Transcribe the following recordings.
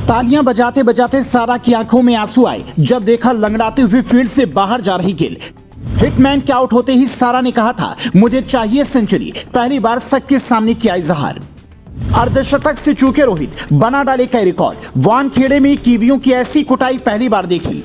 तालियां बजाते बजाते सारा की आंखों में आंसू आए जब देखा लंगड़ाते हुए फील्ड से बाहर जा रही गिल। हिटमैन के आउट होते ही सारा ने कहा था, मुझे चाहिए सेंचुरी। पहली बार सबके सामने किया इजहार। अर्धशतक से चूके रोहित, बना डाले कई रिकॉर्ड। वानखेड़े में कीवियों की ऐसी कुटाई पहली बार देखी।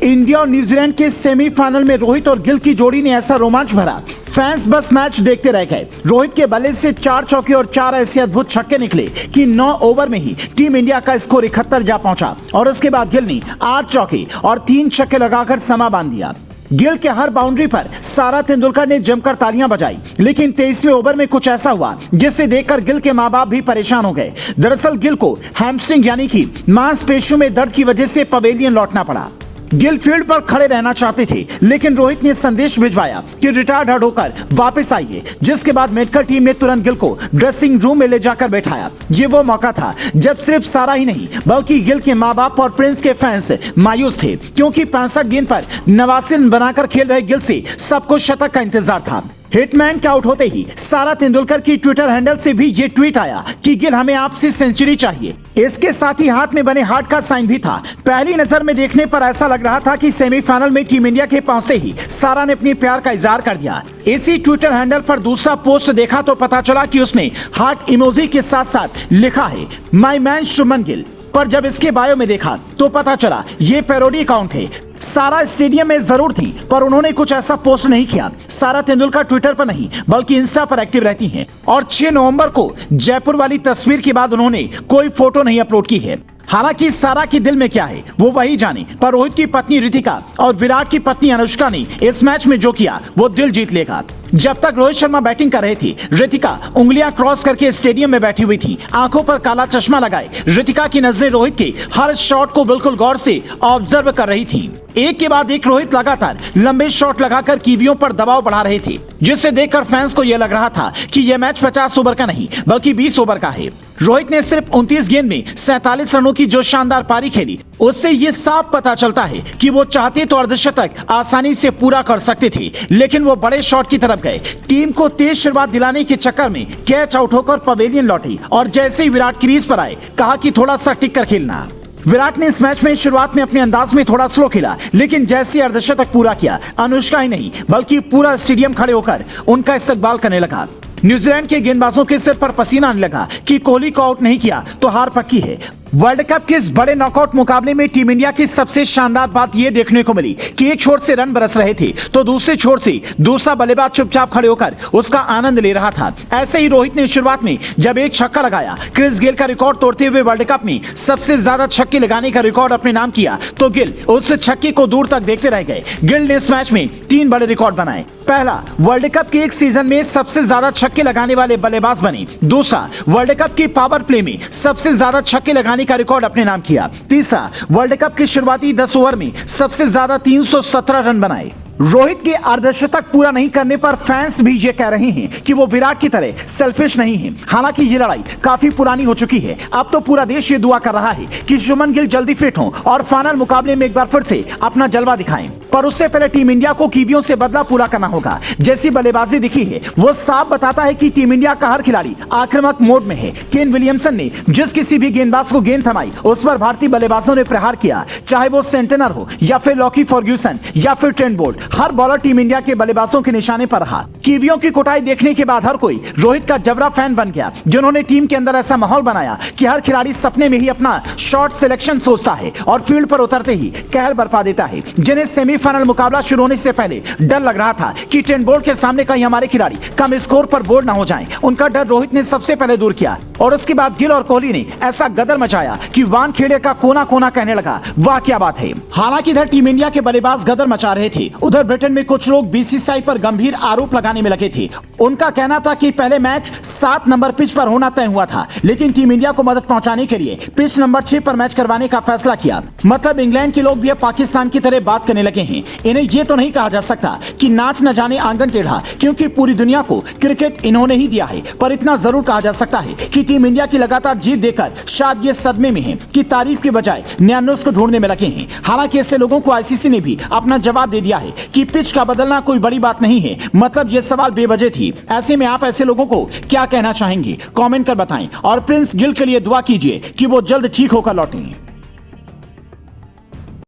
इंडिया और न्यूजीलैंड के सेमीफाइनल में रोहित और गिल की जोड़ी ने ऐसा रोमांच भरा, फैंस बस मैच देखते रह गए। रोहित के बल्ले से 4 चौके और 4 ऐसे अद्भुत छक्के निकले कि 9 ओवर में ही टीम इंडिया का स्कोर 71 जा पहुंचा। और उसके बाद गिल ने 8 चौके और 3 छक्के लगाकर समा बांध दिया। गिल के हर बाउंड्री पर सारा तेंदुलकर ने जमकर तालियां बजाई, लेकिन 23वें ओवर में कुछ ऐसा हुआ जिसे देखकर गिल के मां बाप भी परेशान हो गए। दरअसल गिल को हैमस्ट्रिंग यानी कि मांसपेशियों में दर्द की वजह से पवेलियन लौटना पड़ा। गिल फील्ड पर खड़े रहना चाहते थे, लेकिन रोहित ने संदेश भिजवाया कि रिटायर्ड होकर वापस आइए, जिसके बाद मेडिकल टीम ने तुरंत गिल को ड्रेसिंग रूम में ले जाकर बैठाया। ये वो मौका था जब सिर्फ सारा ही नहीं बल्कि गिल के मां बाप और प्रिंस के फैंस मायूस थे, क्योंकि 65 गेंद पर 89 रन बनाकर खेल रहे गिल से सबको शतक का इंतजार था। हिटमैन के आउट होते ही सारा तेंदुलकर की ट्विटर हैंडल से भी ये ट्वीट आया कि गिल, हमें आपसे सेंचुरी चाहिए। इसके साथ ही हाथ में बने हार्ट का साइन भी था। पहली नजर में देखने पर ऐसा लग रहा था कि सेमीफाइनल में टीम इंडिया के पहुंचते ही सारा ने अपने प्यार का इजहार कर दिया। इसी ट्विटर हैंडल पर दूसरा पोस्ट देखा तो पता चला कि उसमें हार्ट इमोजी के साथ साथ लिखा है, माय मैन शुभमन गिल। पर जब इसके बायो में देखा तो पता चला ये पैरोडी अकाउंट है। सारा स्टेडियम में जरूर थी, पर उन्होंने कुछ ऐसा पोस्ट नहीं किया। सारा तेंदुलकर ट्विटर पर नहीं बल्कि इंस्टा पर एक्टिव रहती हैं और 6 नवंबर को जयपुर वाली तस्वीर के बाद उन्होंने कोई फोटो नहीं अपलोड की है। हालांकि सारा के दिल में क्या है वो वही जाने, पर रोहित की पत्नी रितिका और विराट की पत्नी अनुष्का ने इस मैच में जो किया वो दिल जीत लेगा। जब तक रोहित शर्मा बैटिंग कर रहे थे, रितिका उंगलियां क्रॉस करके स्टेडियम में बैठी हुई थी, आंखों पर काला चश्मा लगाए। रितिका की नजरें रोहित के हर शॉट को बिल्कुल गौर से ऑब्जर्व कर रही थी। एक के बाद एक रोहित लगातार लंबे शॉट लगाकर कीवियों पर दबाव बढ़ा रहे थे, जिसे देखकर फैंस को यह लग रहा था कि यह मैच 50 ओवर का नहीं बल्कि 20 ओवर का है। रोहित ने सिर्फ 29 गेंद में 47 रनों की जो शानदार पारी खेली, उससे ये साफ पता चलता है कि वो चाहते तो अर्धशतक आसानी से पूरा कर सकते थे, लेकिन वो बड़े शॉट की तरफ गए। टीम को तेज शुरुआत दिलाने के चक्कर में कैच आउट होकर पवेलियन लौटी और जैसे ही विराट क्रीज पर आए, कहा कि थोड़ा सा टिक कर खेलना। विराट ने इस मैच में शुरुआत में अपने अंदाज में थोड़ा स्लो खेला, लेकिन जैसे अर्धशतक पूरा किया, अनुष्का ही नहीं बल्कि पूरा स्टेडियम खड़े होकर उनका इस्तकबाल करने लगा। न्यूजीलैंड के गेंदबाजों के सिर पर पसीना आने लगा कि कोहली को आउट नहीं किया तो हार पक्की है। वर्ल्ड कप के इस बड़े नॉकआउट मुकाबले में टीम इंडिया की सबसे शानदार बात यह देखने को मिली कि एक छोर से रन बरस रहे थे तो दूसरे छोर से दूसरा बल्लेबाज चुपचाप खड़े होकर उसका आनंद ले रहा था। ऐसे ही रोहित ने शुरुआत में जब एक छक्का लगाया, क्रिस गेल का रिकॉर्ड तोड़ते हुए वर्ल्ड कप में सबसे ज्यादा छक्के लगाने का रिकॉर्ड अपने नाम किया, तो गिल उस छक्के को दूर तक देखते रह गए। गिल ने इस मैच में 3 बड़े रिकॉर्ड बनाए। पहला, वर्ल्ड कप के एक सीजन में सबसे ज्यादा छक्के लगाने वाले बल्लेबाज बने। दूसरा, वर्ल्ड कप के पावर प्ले में सबसे ज्यादा छक्के लगाने का रिकॉर्ड अपने नाम किया। तीसरा, वर्ल्ड कप के शुरुआती 10 ओवर में सबसे ज्यादा 317 रन बनाए। रोहित के अर्धशतक पूरा नहीं करने पर फैंस भी ये कह रहे हैं कि वो विराट की तरह सेल्फिश नहीं है। हालांकि ये लड़ाई काफी पुरानी हो चुकी है। अब तो पूरा देश ये दुआ कर रहा है कि शुभमन गिल जल्दी फिट हो और फाइनल मुकाबले में एक बार फिर से अपना जलवा दिखाएं। पर उससे पहले टीम इंडिया को कीवियों से बदला पूरा करना होगा। जैसी बल्लेबाजी दिखी है वो साफ बताता है कि टीम इंडिया का हर खिलाड़ी आक्रामक मोड में है। केन विलियमसन ने जिस किसी भी गेंदबाज को गेंद थमाई, उस पर भारतीय बल्लेबाजों ने प्रहार किया, चाहे वो सेंटनर हो या फिर लॉकी फर्ग्यूसन या फिर ट्रेंट बोल्ट। हर बॉलर टीम इंडिया के बल्लेबाजों के निशाने पर रहा। कीवियों की कुटाई देखने के बाद हर कोई रोहित का जबरा फैन बन गया, जिन्होंने टीम के अंदर ऐसा माहौल बनाया कि हर खिलाड़ी सपने में ही अपना शॉट सिलेक्शन सोचता है और फील्ड पर उतरते ही कहर बरपा देता है। जिन्हें सेमीफाइनल मुकाबला शुरू होने से पहले डर लग रहा था कि ट्रेंट बोल्ट के सामने कहीं हमारे खिलाड़ी कम स्कोर पर बोल्ड ना हो जाएं, उनका डर रोहित ने सबसे पहले दूर किया। और उसके बाद गिल और कोहली ने ऐसा गदर मचाया कि वानखेड़े का कोना कोना कहने लगा, वाह क्या बात है। हालांकि इधर टीम इंडिया के बल्लेबाज गदर मचा रहे थे, उधर ब्रिटेन में कुछ लोग बीसीसीआई पर गंभीर आरोप लगाने में लगे थे। उनका कहना था कि पहले मैच 7 नंबर पिच पर होना तय हुआ था, लेकिन टीम इंडिया को मदद पहुंचाने के लिए पिच नंबर 6 पर मैच करवाने का फैसला किया। मतलब इंग्लैंड के लोग भी अब पाकिस्तान की तरह बात करने लगे हैं। इन्हें ये तो नहीं कहा जा सकता कि नाच न जाने आंगन टेढ़ा, क्योंकि पूरी दुनिया को क्रिकेट इन्होंने ही दिया है। पर इतना जरूर कहा जा सकता है कि टीम इंडिया की लगातार जीत देखकर शायद ये सदमे में हैं कि तारीफ के बजाय नया नुस्खा ढूंढने में लगे हैं। हालांकि ऐसे लोगों को आईसीसी ने भी अपना जवाब दे दिया है कि पिच का बदलना कोई बड़ी बात नहीं है, मतलब ये सवाल बेवजह थी। ऐसे में आप ऐसे लोगों को क्या कहना चाहेंगे, कमेंट कर बताएं और प्रिंस गिल के लिए दुआ कीजिए कि वो जल्द ठीक होकर लौटें।